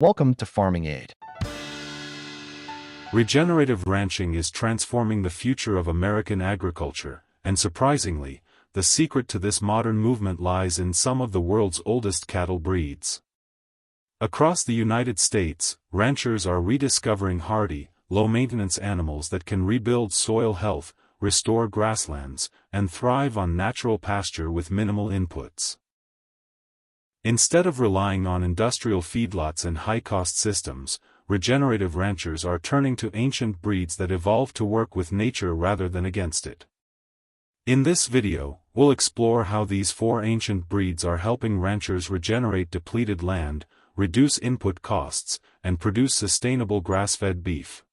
Welcome to Farming Aid. Regenerative ranching is transforming the future of American agriculture, and surprisingly, the secret to this modern movement lies in some of the world's oldest cattle breeds. Across the United States, ranchers are rediscovering hardy, low-maintenance animals that can rebuild soil health, restore grasslands, and thrive on natural pasture with minimal inputs. Instead of relying on industrial feedlots and high-cost systems, regenerative ranchers are turning to ancient breeds that evolved to work with nature rather than against it. In this video, we'll explore how these four ancient breeds are helping ranchers regenerate depleted land, reduce input costs, and produce sustainable grass-fed beef.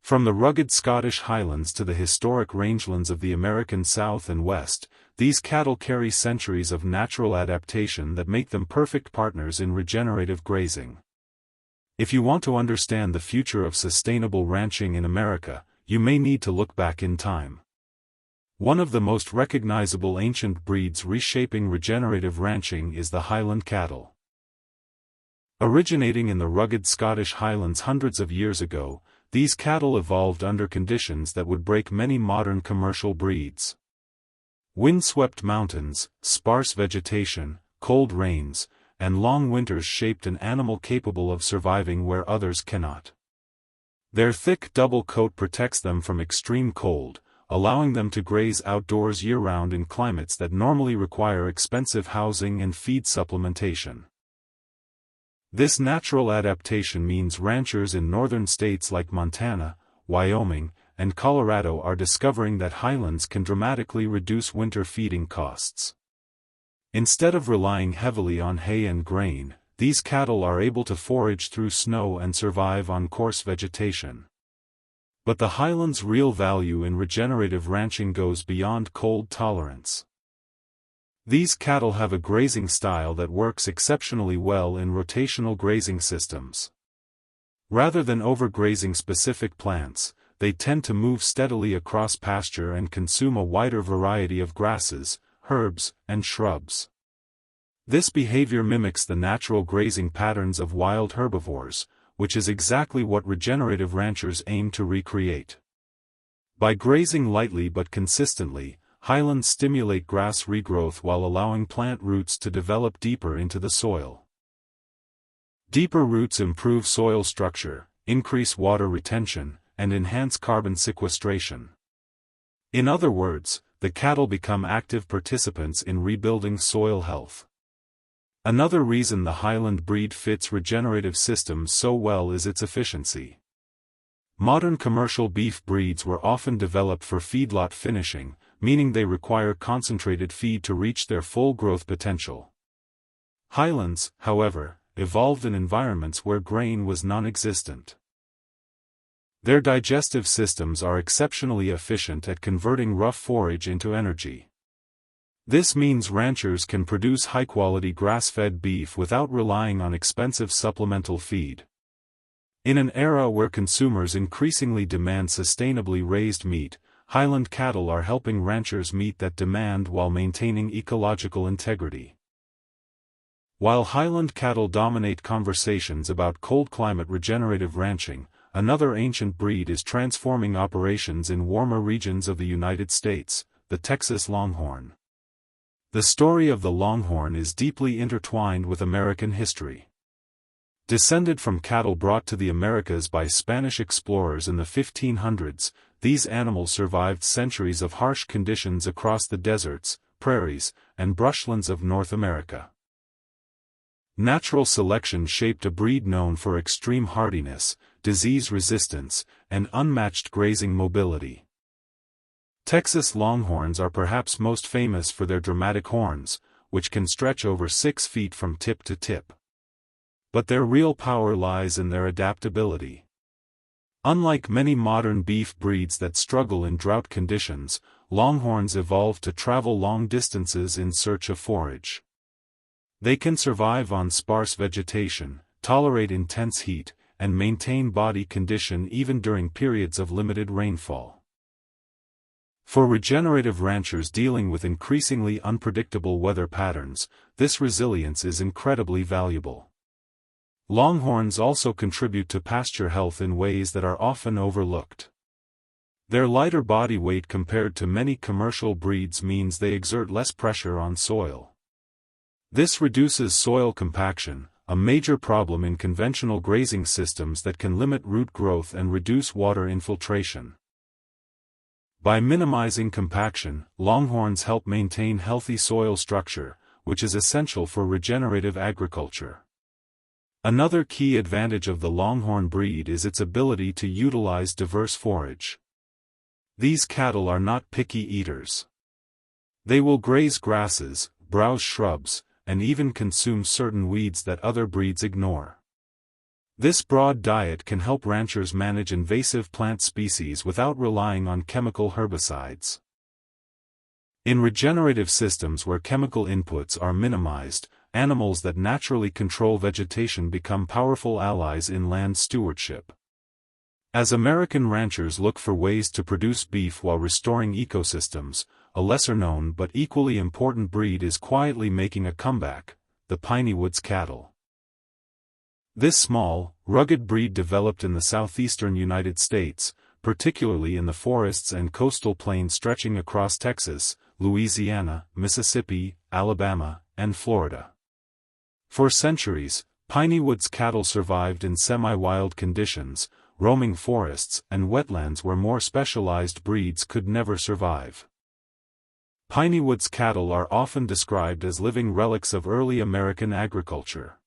From the rugged Scottish Highlands to the historic rangelands of the American South and West, these cattle carry centuries of natural adaptation that make them perfect partners in regenerative grazing. If you want to understand the future of sustainable ranching in America, you may need to look back in time. One of the most recognizable ancient breeds reshaping regenerative ranching is the Highland Cattle. Originating in the rugged Scottish Highlands hundreds of years ago, these cattle evolved under conditions that would break many modern commercial breeds. Wind-swept mountains, sparse vegetation, cold rains, and long winters shaped an animal capable of surviving where others cannot. Their thick double coat protects them from extreme cold, allowing them to graze outdoors year-round in climates that normally require expensive housing and feed supplementation. This natural adaptation means ranchers in northern states like Montana, Wyoming, and Colorado are discovering that highlands can dramatically reduce winter feeding costs. Instead of relying heavily on hay and grain, these cattle are able to forage through snow and survive on coarse vegetation. But the highlands' real value in regenerative ranching goes beyond cold tolerance. These cattle have a grazing style that works exceptionally well in rotational grazing systems. Rather than overgrazing specific plants, they tend to move steadily across pasture and consume a wider variety of grasses, herbs, and shrubs. This behavior mimics the natural grazing patterns of wild herbivores, which is exactly what regenerative ranchers aim to recreate. By grazing lightly but consistently, highlands stimulate grass regrowth while allowing plant roots to develop deeper into the soil. Deeper roots improve soil structure, increase water retention, and enhance carbon sequestration. In other words, the cattle become active participants in rebuilding soil health. Another reason the Highland breed fits regenerative systems so well is its efficiency. Modern commercial beef breeds were often developed for feedlot finishing, meaning they require concentrated feed to reach their full growth potential. Highlands, however, evolved in environments where grain was non-existent. Their digestive systems are exceptionally efficient at converting rough forage into energy. This means ranchers can produce high-quality grass-fed beef without relying on expensive supplemental feed. In an era where consumers increasingly demand sustainably raised meat, Highland cattle are helping ranchers meet that demand while maintaining ecological integrity. While Highland cattle dominate conversations about cold-climate regenerative ranching, another ancient breed is transforming operations in warmer regions of the United States, the Texas Longhorn. The story of the Longhorn is deeply intertwined with American history. Descended from cattle brought to the Americas by Spanish explorers in the 1500s, these animals survived centuries of harsh conditions across the deserts, prairies, and brushlands of North America. Natural selection shaped a breed known for extreme hardiness, disease resistance, and unmatched grazing mobility. Texas Longhorns are perhaps most famous for their dramatic horns, which can stretch over 6 feet from tip to tip. But their real power lies in their adaptability. Unlike many modern beef breeds that struggle in drought conditions, Longhorns evolved to travel long distances in search of forage. They can survive on sparse vegetation, tolerate intense heat, and maintain body condition even during periods of limited rainfall. For regenerative ranchers dealing with increasingly unpredictable weather patterns, this resilience is incredibly valuable. Longhorns also contribute to pasture health in ways that are often overlooked. Their lighter body weight compared to many commercial breeds means they exert less pressure on soil. This reduces soil compaction, a major problem in conventional grazing systems that can limit root growth and reduce water infiltration. By minimizing compaction, longhorns help maintain healthy soil structure, which is essential for regenerative agriculture. Another key advantage of the Longhorn breed is its ability to utilize diverse forage. These cattle are not picky eaters. They will graze grasses, browse shrubs, and even consume certain weeds that other breeds ignore. This broad diet can help ranchers manage invasive plant species without relying on chemical herbicides. In regenerative systems where chemical inputs are minimized, animals that naturally control vegetation become powerful allies in land stewardship. As American ranchers look for ways to produce beef while restoring ecosystems, a lesser-known but equally important breed is quietly making a comeback: the Pineywoods cattle. This small, rugged breed developed in the southeastern United States, particularly in the forests and coastal plains stretching across Texas, Louisiana, Mississippi, Alabama, and Florida. For centuries, Pineywoods cattle survived in semi-wild conditions, roaming forests and wetlands where more specialized breeds could never survive. Pineywoods cattle are often described as living relics of early American agriculture.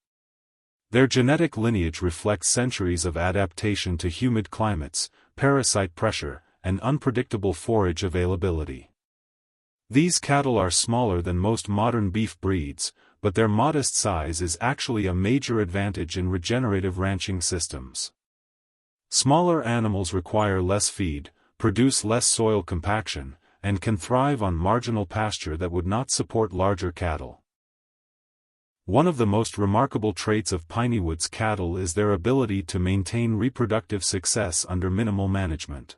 Their genetic lineage reflects centuries of adaptation to humid climates, parasite pressure, and unpredictable forage availability. These cattle are smaller than most modern beef breeds, but their modest size is actually a major advantage in regenerative ranching systems. Smaller animals require less feed, produce less soil compaction, and can thrive on marginal pasture that would not support larger cattle. One of the most remarkable traits of Pineywoods cattle is their ability to maintain reproductive success under minimal management.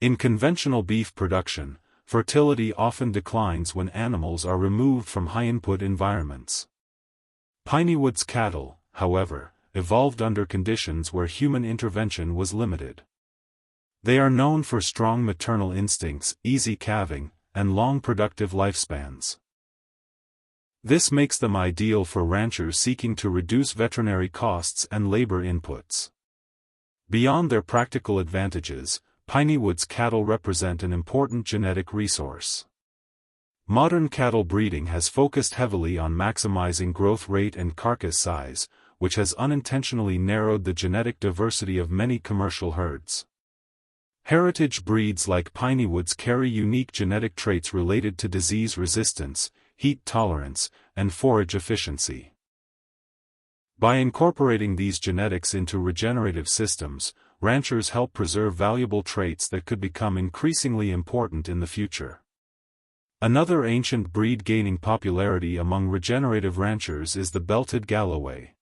In conventional beef production, fertility often declines when animals are removed from high-input environments. Pineywoods cattle, however, evolved under conditions where human intervention was limited. They are known for strong maternal instincts, easy calving, and long productive lifespans. This makes them ideal for ranchers seeking to reduce veterinary costs and labor inputs. Beyond their practical advantages, Pineywoods cattle represent an important genetic resource. Modern cattle breeding has focused heavily on maximizing growth rate and carcass size, which has unintentionally narrowed the genetic diversity of many commercial herds. Heritage breeds like Pineywoods carry unique genetic traits related to disease resistance, heat tolerance, and forage efficiency. By incorporating these genetics into regenerative systems, ranchers help preserve valuable traits that could become increasingly important in the future. Another ancient breed gaining popularity among regenerative ranchers is the Belted Galloway.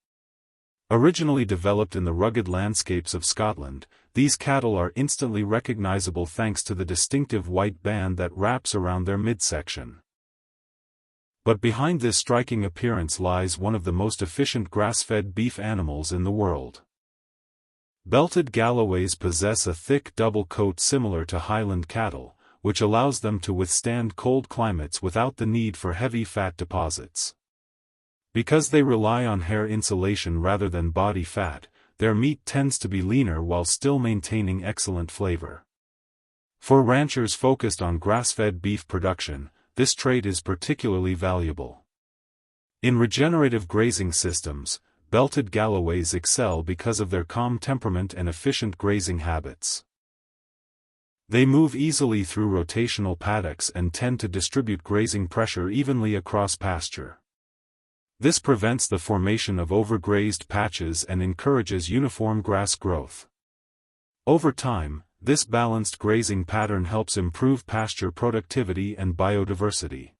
Originally developed in the rugged landscapes of Scotland, these cattle are instantly recognizable thanks to the distinctive white band that wraps around their midsection. But behind this striking appearance lies one of the most efficient grass-fed beef animals in the world. Belted Galloways possess a thick double coat similar to Highland Cattle, which allows them to withstand cold climates without the need for heavy fat deposits. Because they rely on hair insulation rather than body fat, their meat tends to be leaner while still maintaining excellent flavor. For ranchers focused on grass-fed beef production, this trait is particularly valuable. In regenerative grazing systems, Belted Galloways excel because of their calm temperament and efficient grazing habits. They move easily through rotational paddocks and tend to distribute grazing pressure evenly across pasture. This prevents the formation of overgrazed patches and encourages uniform grass growth. Over time, this balanced grazing pattern helps improve pasture productivity and biodiversity.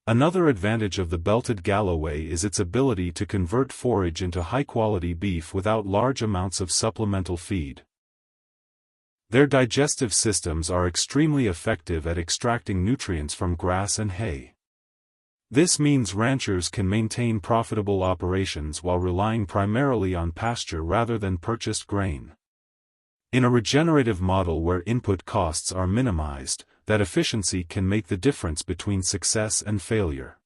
Another advantage of the Belted Galloway is its ability to convert forage into high-quality beef without large amounts of supplemental feed. Their digestive systems are extremely effective at extracting nutrients from grass and hay. This means ranchers can maintain profitable operations while relying primarily on pasture rather than purchased grain. In a regenerative model where input costs are minimized, that efficiency can make the difference between success and failure.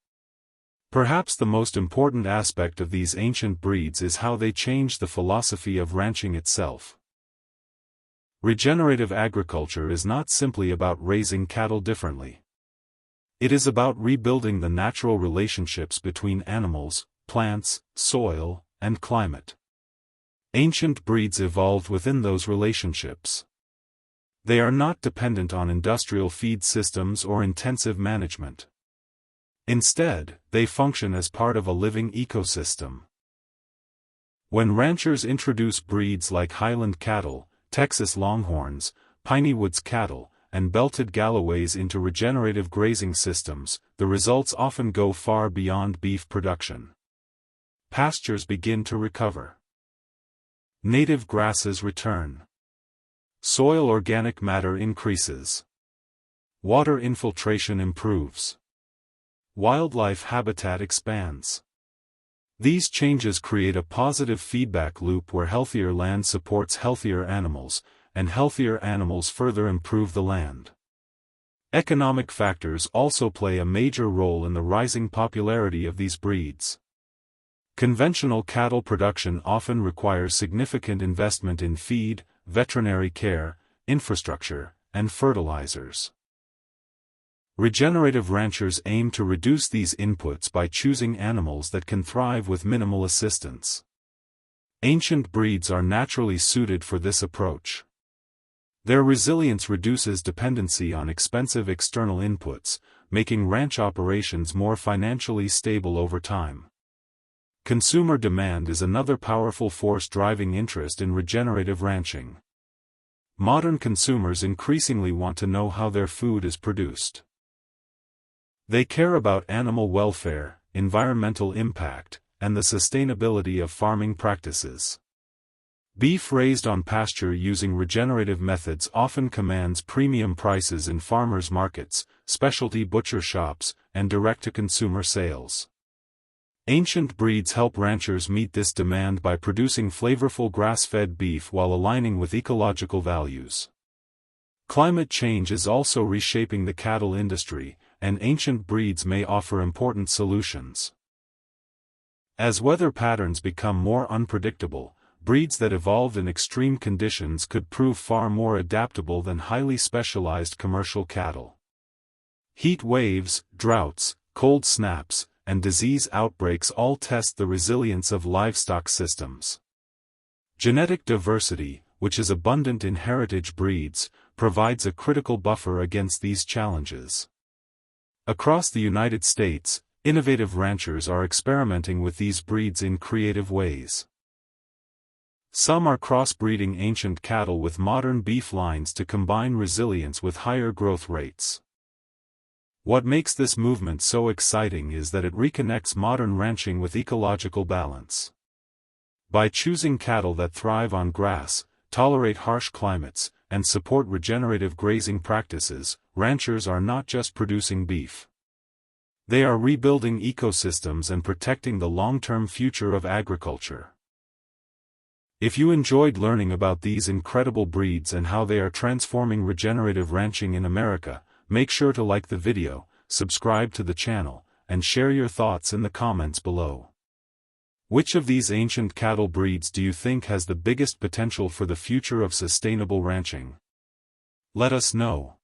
Perhaps the most important aspect of these ancient breeds is how they change the philosophy of ranching itself. Regenerative agriculture is not simply about raising cattle differently. It is about rebuilding the natural relationships between animals, plants, soil, and climate. Ancient breeds evolved within those relationships. They are not dependent on industrial feed systems or intensive management. Instead, they function as part of a living ecosystem. When ranchers introduce breeds like Highland Cattle, Texas Longhorns, Pineywoods cattle, and Belted Galloways into regenerative grazing systems, the results often go far beyond beef production. Pastures begin to recover. Native grasses return. Soil organic matter increases. Water infiltration improves. Wildlife habitat expands. These changes create a positive feedback loop where healthier land supports healthier animals, and healthier animals further improve the land. Economic factors also play a major role in the rising popularity of these breeds. Conventional cattle production often requires significant investment in feed, veterinary care, infrastructure, and fertilizers. Regenerative ranchers aim to reduce these inputs by choosing animals that can thrive with minimal assistance. Ancient breeds are naturally suited for this approach. Their resilience reduces dependency on expensive external inputs, making ranch operations more financially stable over time. Consumer demand is another powerful force driving interest in regenerative ranching. Modern consumers increasingly want to know how their food is produced. They care about animal welfare, environmental impact, and the sustainability of farming practices. Beef raised on pasture using regenerative methods often commands premium prices in farmers' markets, specialty butcher shops, and direct-to-consumer sales. Ancient breeds help ranchers meet this demand by producing flavorful grass-fed beef while aligning with ecological values. Climate change is also reshaping the cattle industry, and ancient breeds may offer important solutions. As weather patterns become more unpredictable, breeds that evolved in extreme conditions could prove far more adaptable than highly specialized commercial cattle. Heat waves, droughts, cold snaps, and disease outbreaks all test the resilience of livestock systems. Genetic diversity, which is abundant in heritage breeds, provides a critical buffer against these challenges. Across the United States, innovative ranchers are experimenting with these breeds in creative ways. Some are crossbreeding ancient cattle with modern beef lines to combine resilience with higher growth rates. What makes this movement so exciting is that it reconnects modern ranching with ecological balance. By choosing cattle that thrive on grass, tolerate harsh climates, and support regenerative grazing practices, ranchers are not just producing beef. They are rebuilding ecosystems and protecting the long-term future of agriculture. If you enjoyed learning about these incredible breeds and how they are transforming regenerative ranching in America, make sure to like the video, subscribe to the channel, and share your thoughts in the comments below. Which of these ancient cattle breeds do you think has the biggest potential for the future of sustainable ranching? Let us know.